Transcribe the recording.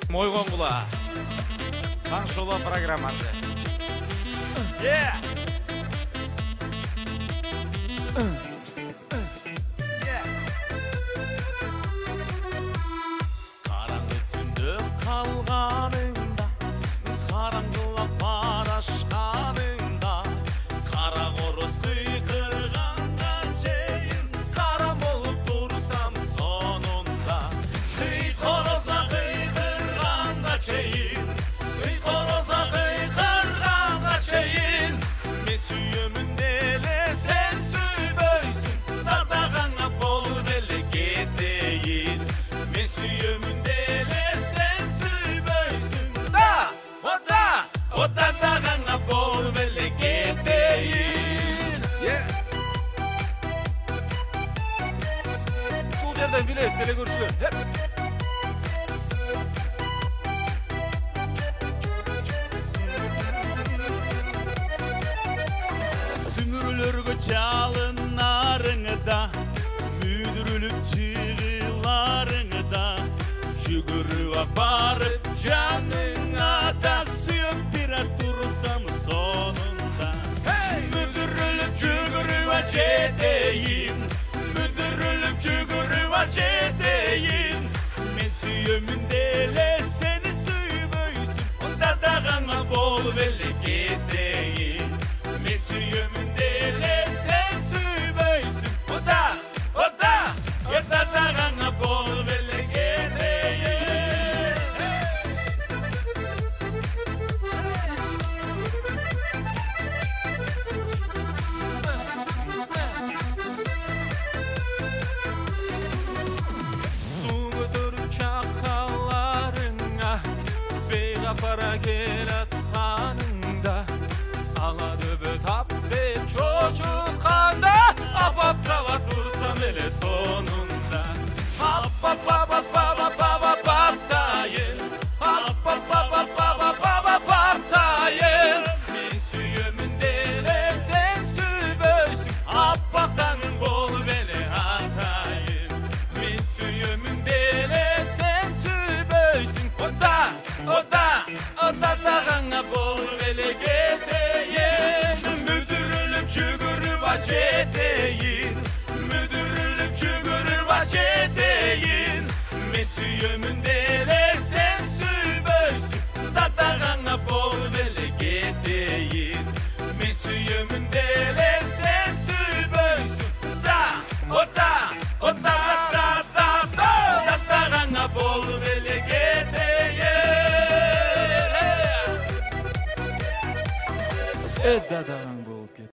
Мойгонгула. Таңшоло программасы. Караңгы түндө калганыңда, караңгылап барашканыңда, кара короз кыйкырганга чейин, кара болуп турсам сонунда. Кыйкороза кыйкырганга чейин, кыйкороза кыйкырганга чейин, мен сүйөмүн деле сен сүйбөйсүн, дардагаңа болуп эле кетейин. Мен сүйөмүн деле сен сүйбөйсүн, дардагаңа болуп эле кетейин. Ушул жерден билесиз деле көрчүлөр. Түмүрлөргө чалынарыңда, мүдүрүлүп чыгыларыңда, жүгүрүп барып жаныңа да сүйүп бира турсам сонунда. Мүдүрүлүп жүгүрүп жетейин, мүдүрүлүп жүгүрүп жетейин, мен сүйөмүн деле сени сүйбөйсүн, дардагаңа болуп эле кетейин. Мен сүйөмүн деле сен сүйбөйсүн, дардагаңа болуп эле кетейин. Суу көтөрүп чакаларыңа, бейгапара келатканыңда, ала дөбө тап деп чочутканда, апаптаба турсам эле сонунда. Апаптайын, апаптайын, мен сүйөмүн деле сен сүйбөйсүн, аппактаның болуп эле атайын. Мен сүйөмүн деле сен сүйбөйсүн, дардагаңа болуп эле кетейин. Мүдүрүлүп жүгүрүп жетейин, мүдүрүлүп жүгүрүп жетейин, мен сүйөмүн деле сен сүйбөйсүн, дардагаңа болуп эле кетейин. Мен сүйөмүн деле сен сүйбөйсүн, дардагаңа болуп эле кетейин. Дардагаңа